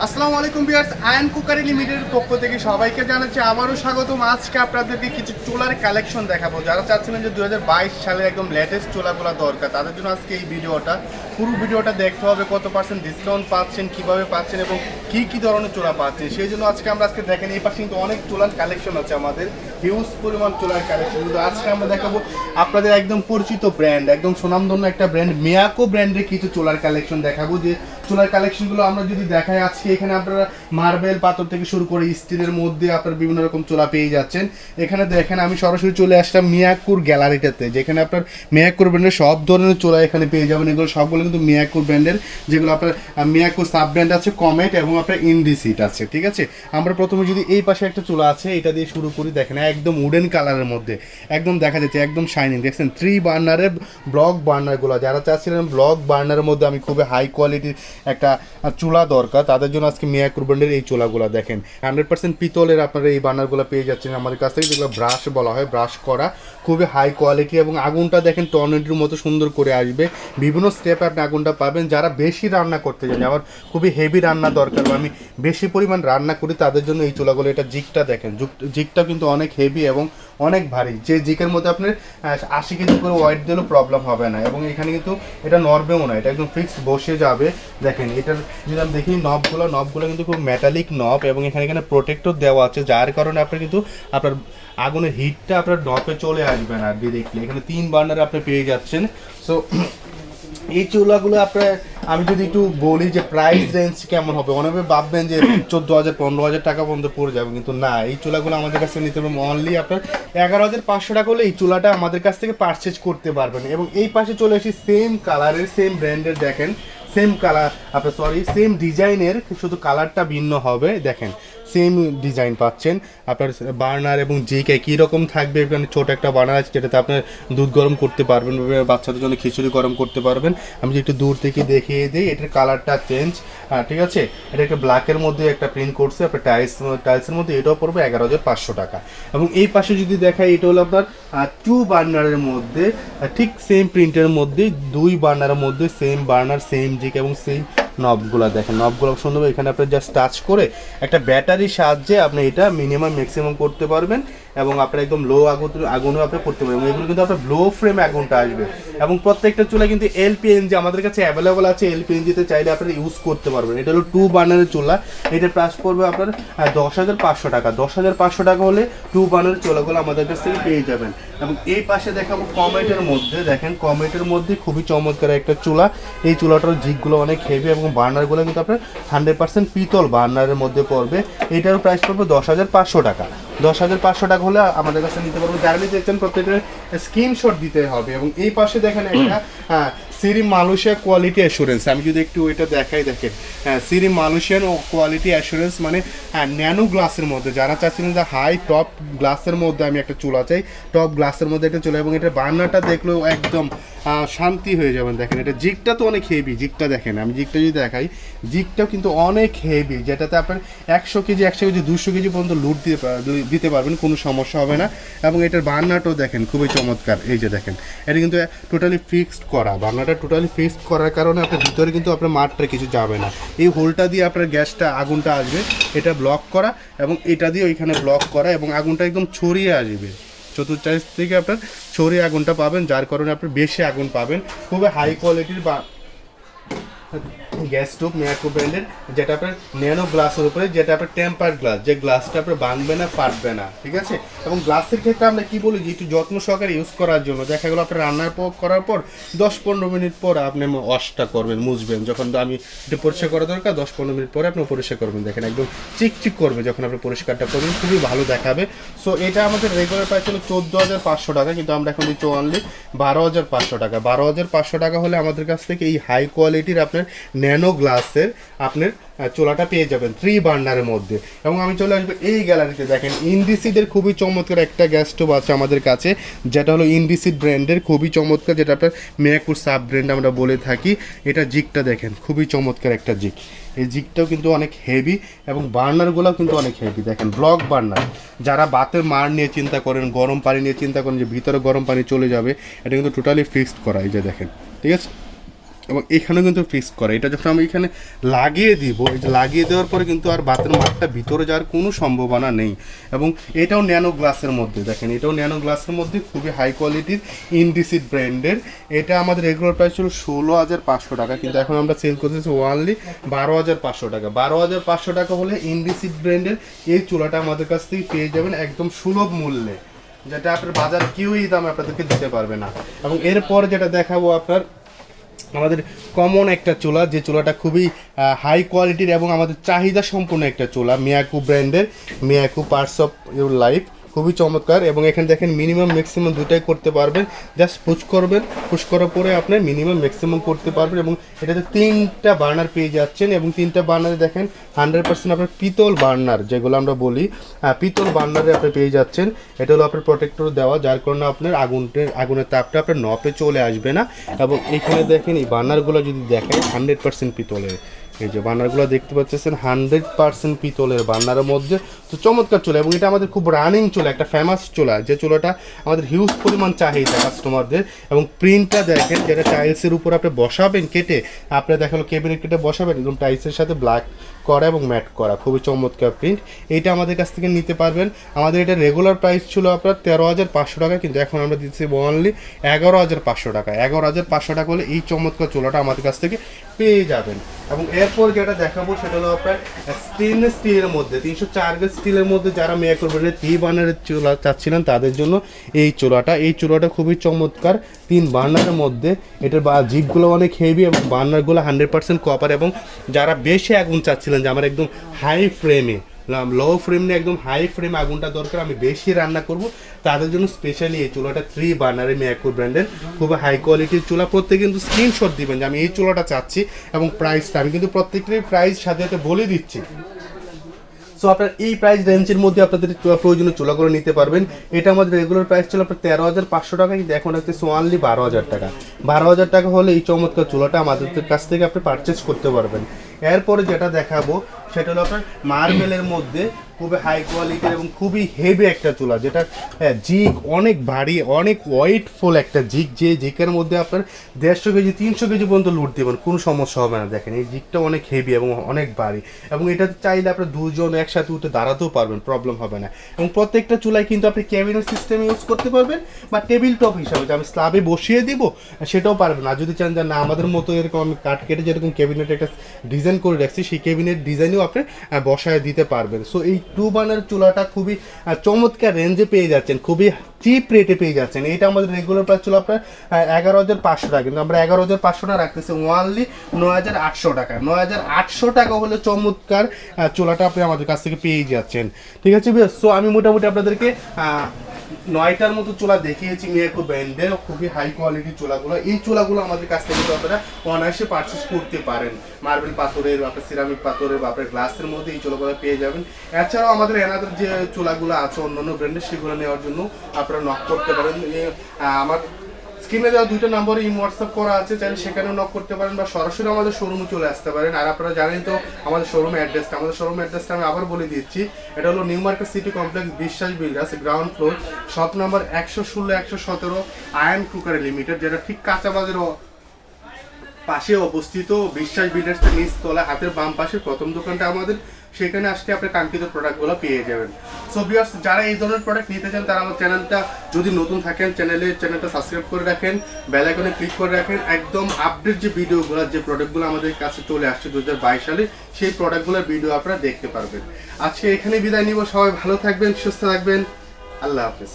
আসসালামু আলাইকুম viewers, ion cookery লিমিটেডের পক্ষ থেকে সবাইকে জানাচ্ছি আমারও স্বাগতম। আজকে আপনাদেরকে কিছু চুলার কালেকশন দেখাবো। যারা চাচ্ছিলেন যে 2022 সালে একদম লেটেস্ট চুলাগুলো দরকার, তাদের জন্য আজকে এই ভিডিওটা। পুরো ভিডিওটা দেখতে হবে, কত পার্সেন্ট ডিসকাউন্ট পাচ্ছেন, কিভাবে পাচ্ছেন এবং কি ধরনের চুলা পাচ্ছেন। সেই জন্য আজকে আমরা দেখেন এই পাশে কিন্তু অনেক চুলার কালেকশন আছে, আমাদের হিউজ পরিমাণ চুলার কালেকশন। কিন্তু আজকে আমরা দেখাবো আপনাদের একদম পরিচিত ব্র্যান্ড, একদম সুনামধন্য একটা ব্র্যান্ড মিয়াকো ব্র্যান্ডের কিছু চুলার কালেকশন দেখাবো। যে চুলার কালেকশনগুলো আমরা যদি দেখাই, আজকে এখানে আপনারা মার্বেল পাথর থেকে শুরু করে স্টিলের মধ্যে আপনারা বিভিন্ন রকম চুলা পেয়ে যাচ্ছেন। এখানে দেখেন আমি সরাসরি চলে আসলাম মিয়াকুর গ্যালারিটাতে, যেখানে আপনার মিয়াকুর ব্র্যান্ডের সব ধরনের চুলা এখানে পেয়ে যাবেন। এগুলো সবগুলো কিন্তু মিয়াকুর ব্র্যান্ডের, যেগুলো আপনার মিয়াকুর সাব ব্র্যান্ড আছে, কমেট এবং আপনার ইন্ডিসিট আছে। ঠিক আছে, আমরা প্রথমে যদি এই পাশে একটা চুলা আছে এটা দিয়ে শুরু করি। দেখেন একদম উডেন কালারের মধ্যে একদম দেখা যাচ্ছে, একদম শাইনিং। দেখছেন 3 বার্নারের ব্লক বার্নারগুলো, যারা চাচ্ছিলেন ব্লক বার্নারের মধ্যে আমি খুবই হাই কোয়ালিটির একটা চুলা দরকার, তাদের জন্য আজকে মিয়াকুর ব্র্যান্ডের এই চুলাগুলো দেখেন 100% পিতলের আপনারা এই বার্নারগুলো পেয়ে যাচ্ছেন আমাদের কাছ থেকে, যেগুলো ব্রাশ বলা হয়, ব্রাশ করা, খুবই হাই কোয়ালিটি। এবং আগুনটা দেখেন টর্নেডোর মতো সুন্দর করে আসবে, বিভিন্ন স্টেপে আপনি আগুনটা পাবেন। যারা বেশি রান্না করতে চান, আমার খুবই হেভি রান্না দরকার বা আমি বেশি পরিমাণ রান্না করি, তাদের জন্য এই চুলাগুলো। এটা জিকটা দেখেন, জিকটা কিন্তু অনেক হেভি এবং অনেক ভারী, যে জিকের মধ্যে আপনার 80 কেজি করে ওয়েট দিলেও প্রবলেম হবে না। এবং এখানে কিন্তু এটা নড়বেও না, এটা একদম ফিক্সড বসে যাবে। দেখেন এটার যদি আমি দেখি নবগুলো কিন্তু খুব মেটালিক নব, এবং এখানে প্রোটেক্টর দেওয়া আছে, যার কারণে আপনি কিন্তু আপনার আগুনের হিটটা আপনার নবে চলে আসবে না ডিরেক্টলি। এখানে 3 বার্নার আপনি পেয়ে যাচ্ছেন। সো এই চুলাগুলো আপনার আমি যদি একটু বলি যে প্রাইস রেঞ্জ কেমন হবে, অনেকে ভাববেন যে 14,000 15,000 টাকা পর্যন্ত পড়ে যাবে, কিন্তু না, এই চুলাগুলো আমাদের কাছে নিতে হবে অনলি আপনার 11,500 টাকা হলে এই চুলাটা আমাদের কাছ থেকে পারচেজ করতে পারবেন। এবং এই পাশে চলে এসেছি সেম কালারের, সেম ব্র্যান্ডের, দেখেন সেম কালার আপনার সেম ডিজাইনের, শুধু কালারটা ভিন্ন হবে। দেখেন সেম ডিজাইন পাচ্ছেন আপনার, বার্নার এবং জিক একই রকম থাকবে। এখানে ছোট একটা বার্নার আছে, যেটাতে আপনার দুধ গরম করতে পারবেন, বাচ্চাদের জন্য খিচুড়ি গরম করতে পারবেন। আমি যদি একটু দূর থেকে দেখিয়ে দিই, এটার কালারটা চেঞ্জ, ঠিক আছে। এটা একটা ব্ল্যাকের মধ্যে একটা প্রিন্ট করছে আপনার টাইলসের মধ্যে, এটাও পড়বে 11,500 টাকা। এবং এই পাশে যদি দেখাই, এটা হলো আপনার 2 বার্নারের মধ্যে, ঠিক সেম প্রিন্টের মধ্যে 2 বার্নারের মধ্যে সেম বার্নার, সেম জিক এবং সেম নবগুলো। দেখেন নবগুলো সুন্দর, এখানে আপনি জাস্ট টাচ করে একটা ব্যাটারির সাহায্যে আপনি এটা মিনিমাম ম্যাক্সিমাম করতে পারবেন, এবং আপনার একদম লো আগুনও আপনি করতে পারবেন। এগুলো কিন্তু আপনার লো ফ্রেম আগুনটা আসবে। এবং প্রত্যেকটা চুলা কিন্তু এলপিএনজি আমাদের কাছে অ্যাভেলেবল আছে, এলপিএনজিতে চাইলে আপনারা ইউজ করতে পারবেন। এটা হলো 2 বার্নারের চুলা, এটার প্রাইস পড়বে আপনার 10,500 টাকা। 10,500 টাকা হলে 2 বার্নারের চুলাগুলো আমাদের কাছ থেকে পেয়ে যাবেন। এবং এই পাশে দেখাবো কমেটের মধ্যে, দেখেন কমেটের মধ্যে খুবই চমৎকার একটা চুলা। এই চুলাটার জিকগুলো অনেক হেভি এবং বার্নারগুলো কিন্তু আপনার 100% পিতল বার্নারের মধ্যে পড়বে। এটার প্রাইস পড়বে 10,500 টাকা। 10,500 টাকা হলে আমাদের কাছে নিতে পারবো। যারা নিতে চান প্রত্যেকের স্ক্রিনশট দিতে হবে। এবং এই পাশে দেখেন একটা সিরি মালয়েশিয়া কোয়ালিটি অ্যাসুরেন্স, আমি যদি একটু এটা দেখাই, দেখেন সিরি মালয়েশিয়ান কোয়ালিটি অ্যাসুরেন্স, মানে ন্যানো গ্লাসের মধ্যে। যারা চাচ্ছিলেন যে হাই টপ গ্লাসের মধ্যে আমি একটা চুলা চাই, টপ গ্লাসের মধ্যে একটা চুলা, এবং এটা বার্নারটা দেখলেও একদম শান্তি হয়ে যাবেন। দেখেন এটা জিকটা তো অনেক হেভি, জিকটা দেখেন, আমি জিকটা যদি দেখাই, জিকটাও কিন্তু অনেক হেভি, যেটাতে আপনার 100 কেজি 200 কেজি পর্যন্ত লুট দিতে পারবেন, কোনো সমস্যা হবে না। এবং এটার বার্নারটাও দেখেন খুবই চমৎকার। এই যে দেখেন এটা কিন্তু টোটালি ফিক্সড করা, বার্নারটা টোটালি ফিক্সড করার কারণে আপনার ভিতরে কিন্তু আপনার মাঠটা কিছু যাবে না। এই হোলটা দিয়ে আপনার গ্যাসটা আগুনটা আসবে, এটা ব্লক করা, এবং এটা দিয়ে ওইখানে ব্লক করা, এবং আগুনটা একদম ছড়িয়ে আসবে চতুর্চারিশ থেকে আপনার ছড়িয়ে আগুনটা পাবেন, যার কারণে আপনি বেশি আগুন পাবেন। খুবই হাই কোয়ালিটির বা গ্যাস স্টোভ মিয়াকো ব্র্যান্ডের, যেটা আপনার ন্যানো গ্লাসের উপরে, যেটা আপনার টেম্পার্ড গ্লাস, যে গ্লাসটা আপনার ভাঙবে না, ফাটবে না, ঠিক আছে। এবং গ্লাসের ক্ষেত্রে আমরা কি বলি যে একটু যত্ন সহকারে ইউজ করার জন্য। দেখা গেলো আপনার রান্নার করার পর 10-15 মিনিট পর আপনি ওয়াশটা করবেন, মুছবেন। যখন আমি একটু পরিষ্কার করা দরকার 10-15 মিনিট পরে আপনি পরিষ্কার করবেন, দেখেন একদম চিকচিক করবে যখন আপনি পরিষ্কারটা করবেন, খুবই ভালো দেখাবে। সো এটা আমাদের রেগুলার প্রাইস ছিল 14,500 টাকা, কিন্তু আমরা এখন দিচ্ছি অনলি 12,500 টাকা। 12,500 টাকা হলে আমাদের কাছ থেকে এই হাই কোয়ালিটির আপনার ন্যানো গ্লাসের আপনার চুলাটা পেয়ে যাবেন 3 বার্নারের মধ্যে। এবং আমি চলে আসবো এই গ্যালারিতে, দেখেন ইন্ডিসিডের খুবই চমৎকার একটা গ্যাস স্টোভ আছে আমাদের কাছে, যেটা হলো ইন্ডিসিড ব্র্যান্ডের, খুবই চমৎকার, যেটা আপনার মিয়াকুর সাব ব্র্যান্ড আমরা বলে থাকি। এটা জিকটা দেখেন খুবই চমৎকার একটা জিক, এই জিকটাও কিন্তু অনেক হেভি, এবং বার্নারগুলোও কিন্তু অনেক হেভি। দেখেন ব্লক বার্নার, যারা বাতের মার নিয়ে চিন্তা করেন, গরম পানি নিয়ে চিন্তা করেন যে ভিতরে গরম পানি চলে যাবে, এটা কিন্তু টোটালি ফিক্সড করা। এই যে দেখেন, ঠিক আছে, এবং এখানেও কিন্তু ফিক্স করে। এটা যখন আমি এখানে লাগিয়ে দিব, এই যে লাগিয়ে দেওয়ার পরে কিন্তু আর বাতের মাঠটা ভিতরে যাওয়ার কোনো সম্ভাবনা নেই। এবং এটাও ন্যানো গ্লাসের মধ্যে, দেখেন এটাও ন্যানো গ্লাসের মধ্যে খুবই হাই কোয়ালিটির ইন্ডিসিড ব্র্যান্ডের। এটা আমাদের রেগুলার প্রাইস ছিল 16,500 টাকা, কিন্তু এখন আমরা সেল করতেছি ওনলি 12,500 টাকা। 12,500 টাকা হলে ইন্ডিসিড ব্র্যান্ডের এই চুলাটা আমাদের কাছ থেকে পেয়ে যাবেন একদম সুলভ মূল্যে, যেটা আপনার বাজার কেউই দাম আপনাদেরকে দিতে পারবে না। এবং এরপর যেটা দেখাবো আপনার আমাদের কমন একটা চুলা, যে চুলাটা খুবই হাই কোয়ালিটির এবং আমাদের চাহিদা সম্পন্ন একটা চুলা, মিয়াকো ব্র্যান্ডের Miyako parts of your life, খুবই চমৎকার। এবং এখানে দেখেন মিনিমাম ম্যাক্সিমাম দুটাই করতে পারবেন, জাস্ট পুশ করবেন, পুশ করার পরে আপনার মিনিমাম ম্যাক্সিমাম করতে পারবেন। এবং এটাতে 3টা বার্নার পেয়ে যাচ্ছেন, এবং 3টা বার্নারে দেখেন 100% আপনার পিতল বার্নার, যেগুলো আমরা বলি পিতল বার্নারে আপনি পেয়ে যাচ্ছেন। এটা হলো আপনার প্রোটেক্টর দেওয়া, যার কারণে আপনার আগুনের তাপটা আপনার নপে চলে আসবে না। এবং এখানে দেখেন এই বার্নারগুলো যদি দেখেন 100% পিতলের, এই যে বার্নারগুলো দেখতে পাচ্ছেন 100% পিতলের বার্নারের মধ্যে। তো চমৎকার চুলা, এবং এটা আমাদের খুব রানিং চুলা, একটা ফেমাস চুলা, যে চুলাটা আমাদের হিউজ পরিমাণ চাহিদা কাস্টমারদের। এবং প্রিন্টটা দেখেন, যেটা টাইলসের উপর আপনি বসাবেন কেটে, আপনি দেখালো ক্যাবিনেট কেটে বসাবেন, একদম টাইলসের সাথে ব্ল্যাক করা এবং ম্যাট করা, খুবই চমৎকার প্রিন্ট। এইটা আমাদের কাছ থেকে নিতে পারবেন। আমাদের এটা রেগুলার প্রাইস ছিল আপনার 13,500 টাকা, কিন্তু এখন আমরা দিচ্ছি অনলি 11,500 টাকা। 11,500 টাকা হলে এই চমৎকার চুলাটা আমাদের কাছ থেকে পেয়ে যাবেন। এবং এরপর যেটা দেখাবো সেটা হলো আপনার স্টেনলেস স্টিলের মধ্যে 304 গেজ স্টিলের মধ্যে যারা মিয়াকো ব্র্যান্ডের 3 বার্নারের চুলা চাচ্ছিলেন তাদের জন্য এই চুলাটা খুবই চমৎকার। 3 বার্নারের মধ্যে এটার জিপগুলো অনেক হেভি এবং বার্নারগুলো 100% কপার। এবং যারা বেশি আগুন চাচ্ছিলেন যে আমার একদম হাই ফ্লেমে, লো ফ্লেম নিয়ে একদম হাই ফ্লেম আগুনটা দরকার, আমি বেশি রান্না করব, তাদের জন্য স্পেশালি এই চুলাটা 3 বার্নারের মিয়াকো ব্র্যান্ডের খুব হাই কোয়ালিটির চুলা। প্রত্যেকে কিন্তু স্ক্রিনশট দিবেন যে আমি এই চুলাটা চাচ্ছি, এবং প্রাইসটা আমি কিন্তু প্রত্যেকটাই প্রাইস সাথে সাথে বলে দিচ্ছি। সো আপনার এই প্রাইস রেঞ্জের মধ্যে আপনাদের প্রয়োজনীয় চুলাগুলো নিতে পারবেন। এটা আমাদের রেগুলার প্রাইস ছিল আপনার 13,500 টাকা, কিন্তু এখন আসতেছে অনলি 12,000 টাকা। 12,000 টাকা হলে এই চমৎকার চুলাটা আমাদের কাছ থেকে আপনি পারচেস করতে পারবেন। এরপরে যেটা দেখাবো সেটা হলো আপনার মার্বেলের মধ্যে খুবই হাই কোয়ালিটির এবং খুবই হেভি একটা চুলা, যেটা জিগ অনেক ভারী, অনেক ওয়েটফুল একটা জিগ, যে জিগের মধ্যে আপনার 150 কেজি 300 কেজি পর্যন্ত লুট দেবেন, কোনো সমস্যা হবে না। দেখেন এই জিগটা অনেক হেভি এবং অনেক ভারী, এবং এটা চাইলে আপনার 2 জন একসাথে উঠে দাঁড়াতেও পারবেন, প্রবলেম হবে না। এবং প্রত্যেকটা চুলায় কিন্তু আপনি ক্যাবিনেট সিস্টেম ইউজ করতে পারবেন, বা টেবিল টপ হিসাবে যে আমি স্ল্যাবে বসিয়ে দিব সেটাও পারবেন। আর যদি চান যে না আমাদের মতো এরকম আমি কাট কেটে যেরকম ক্যাবিনেট একটা ডিজাইন করে রাখছি, সেই ক্যাবিনেট ডিজাইনেও আপনি বসায় দিতে পারবেন। সো এই 2 বার্নার চুলাটা খুবই চমৎকার রেঞ্জে পেয়ে যাচ্ছেন, খুবই চিপ রেটে পেয়ে যাচ্ছেন। এটা আমাদের রেগুলার প্রাইস ছিল আপনার 11,500 টাকা, কিন্তু আমরা 11,500 টাকা রাখতেছি অনলি 9,800 টাকা। 9,800 টাকা হলে চমৎকার চুলাটা আপনি আমাদের কাছ থেকে পেয়ে যাচ্ছেন। ঠিক আছে বেশ, সো আমি মোটামুটি আপনাদেরকে 9টার মতো চুলা দেখিয়েছি মিয়াকো ব্র্যান্ডের, খুবই হাই কোয়ালিটির চুলাগুলো। এই চুলাগুলো আমাদের কাছ থেকে আপনারা অনায়াসে পারচেস করতে পারেন। মার্বেল পাথরের, আপনার সিরামিক পাথরের বা আপনার গ্লাসের মধ্যে এই চুলাগুলো পেয়ে যাবেন। এছাড়াও আমাদের এনাদের যে চুলাগুলো আছে অন্যান্য ব্র্যান্ডের, সেগুলো নেওয়ার জন্য আপনারা নক করতে পারেন। আমার স্ক্রিনে দেওয়া 2টা নম্বরে হোয়াটসঅ্যাপ করা আছে, চাইলে সেখানেও নক করতে পারেন, বা সরাসরি আমাদের শোরুমে চলে আসতে পারেন। আর আপনারা জানেন তো আমাদের শোরুমের অ্যাড্রেসটা আমি আবার বলে দিচ্ছি। এটা হলো নিউ মার্কেট সিটি কমপ্লেক্স, বিশ্বাস builders, ground floor, shop number 116-117, ion cookery limited, যেটা ঠিক কাঁচা বাজারের পাশে অবস্থিত। বিশ্বাস বিল্ডার্সের নিচ তলা হাতের বাম পাশে প্রথম দোকানটা আমাদের, সেখানে আসলে আপনি কাঙ্ক্ষিত প্রোডাক্টগুলো পেয়ে যাবেন। সো ভিউয়ার্স, যারা এই ধরনের প্রোডাক্ট নিতে চান তারা আমার চ্যানেলটা যদি নতুন থাকেন চ্যানেলটা সাবস্ক্রাইব করে রাখেন, বেল আইকনে ক্লিক করে রাখেন। একদম আপডেট যে ভিডিওগুলো, যে প্রোডাক্টগুলো আমাদের কাছে চলে আসছে 2022 সালে, সেই প্রোডাক্টগুলোর ভিডিও আপনারা দেখতে পারবেন। আজকে এখানে বিদায় নিব, সবাই ভালো থাকবেন, সুস্থ থাকবেন, আল্লাহ হাফেজ।